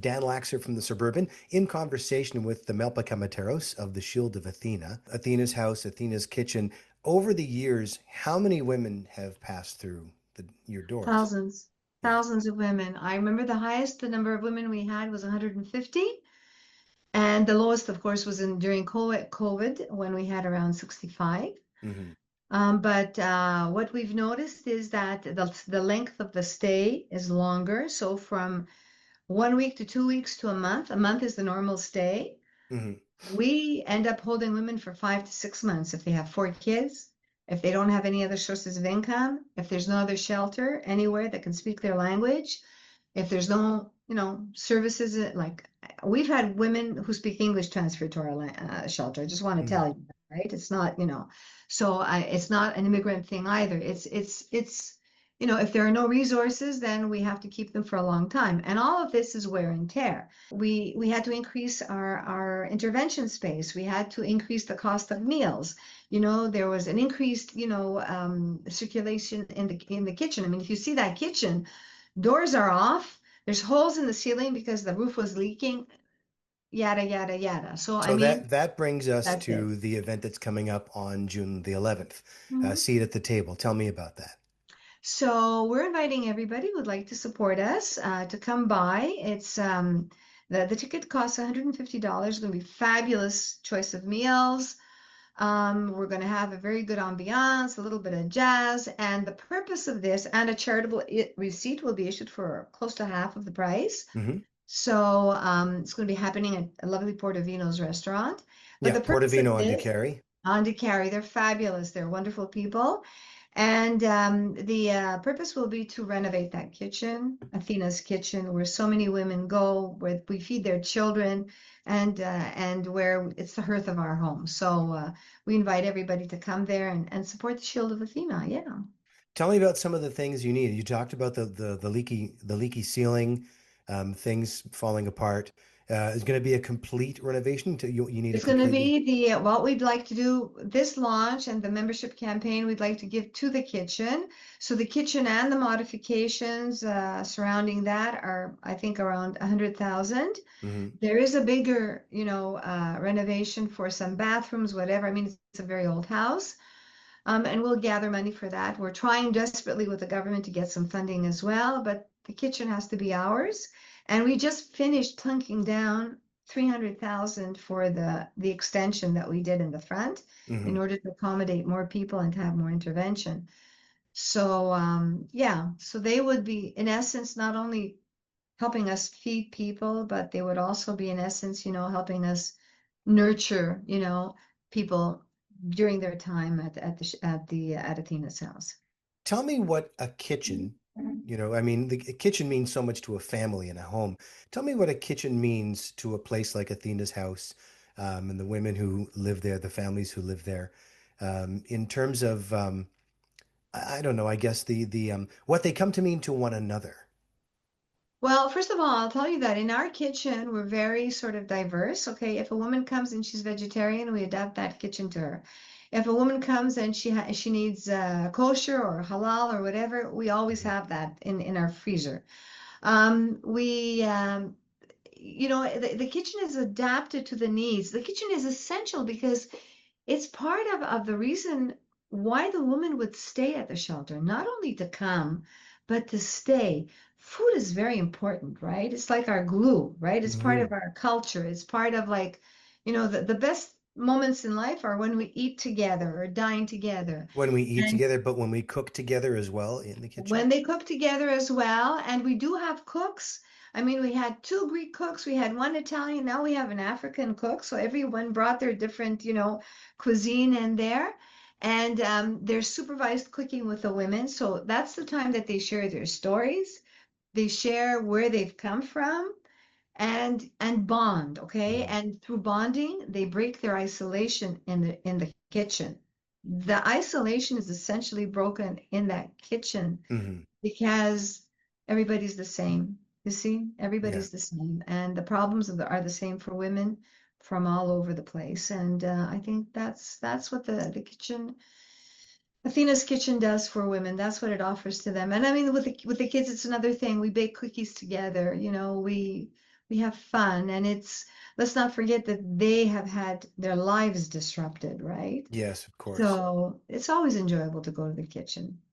Dan Laxer from the Suburban in conversation with the Melpa Kamateros of the Shield of Athena, Athena's house, Athena's kitchen. Over the years, how many women have passed through your doors? Thousands, Yeah. thousands of women. I remember the number of women we had was 150. And the lowest, of course, was in during COVID when we had around 65. Hmm. But what we've noticed is that the length of the stay is longer. So from 1 week to 2 weeks to a month is the normal stay. Hmm. We end up holding women for 5 to 6 months if they have 4 kids, if they don't have any other sources of income, if there's no other shelter anywhere that can speak their language, if there's no, services like we've had women who speak English transferred to our shelter. I just want to Hmm. tell you, right? It's not, it's not an immigrant thing either. If there are no resources, then we have to keep them for a long time. And all of this is wear and tear. We had to increase our intervention space. We had to increase the cost of meals. There was an increased, circulation in the kitchen. I mean, if you see that kitchen, doors are off. There's holes in the ceiling because the roof was leaking, yada, yada, yada. So, I So mean, that brings us that's it. to the event that's coming up on June the 11th. Mhm. Seat at the table. Tell me about that. So we're inviting everybody who would like to support us to come by. The ticket costs $150. It's going to be fabulous choice of meals. We're going to have a very good ambiance, a little bit of jazz, and the purpose of this and a charitable receipt will be issued for close to half of the price. Hmm. So it's going to be happening at a lovely Portofino's restaurant. But Yeah, the purpose of Portofino on this, DeCarry. on to carry, they're fabulous. They're wonderful people. And the purpose will be to renovate that kitchen, Athena's kitchen, where so many women go, where we feed their children, and where it's the hearth of our home. So we invite everybody to come there and support the Shield of Athena. Yeah. Tell me about some of the things you need. You talked about the leaky ceiling, things falling apart. Is going to be a complete renovation. You need a It's going to completely. be what we'd like to do this launch and the membership campaign we'd like to give to the kitchen. So the kitchen and the modifications surrounding that are, I think, around 100,000. Hmm. There is a bigger, renovation for some bathrooms, whatever. I mean, it's a very old house. And we'll gather money for that. We're trying desperately with the government to get some funding as well, but the kitchen has to be ours. And we just finished plunking down 300,000 for the extension that we did in the front in Hmm. order to accommodate more people and to have more intervention. So yeah, so they would be in essence not only helping us feed people, but they would also be in essence, helping us nurture, people during their time at Athena's house. Tell me what a kitchen, I mean, the kitchen means so much to a family and a home. Tell me what a kitchen means to a place like Athena's house, and the women who live there, the families who live there, in terms of, I don't know, I guess the what they come to mean to one another. Well, first of all, I'll tell you that in our kitchen, we're very sort of diverse. Okay, if a woman comes and she's vegetarian, we adapt that kitchen to her. If a woman comes and she needs kosher or halal or whatever, we always Mhm. have that in our freezer. We the kitchen is adapted to the needs. The kitchen is essential because it's part of the reason why the woman would stay at the shelter, not only to come, but to stay. Food is very important, right? It's like our glue, right? It's part Mhm. of our culture. It's part of like, the best moments in life are when we eat together or dine together. When we eat And together, but when we cook together as well in the kitchen. when they cook together as well, and we do have cooks. I mean, we had two Greek cooks, we had one Italian, now we have an African cook. So everyone brought their different, cuisine in there. And there's supervised cooking with the women. So that's the time that they share their stories. They share where they've come from and bond, okay? Mhm. And through bonding, they break their isolation in the kitchen. The isolation is essentially broken in that kitchen Mhm. because everybody's the same. You see, Yeah. everybody's the same, and the problems are the same for women from all over the place. And I think that's what the kitchen, Athena's kitchen, does for women. That's what it offers to them. And I mean, with the kids, it's another thing. We bake cookies together. we have fun, and let's not forget that they have had their lives disrupted, right? Yes, of course. So it's always enjoyable to go to the kitchen.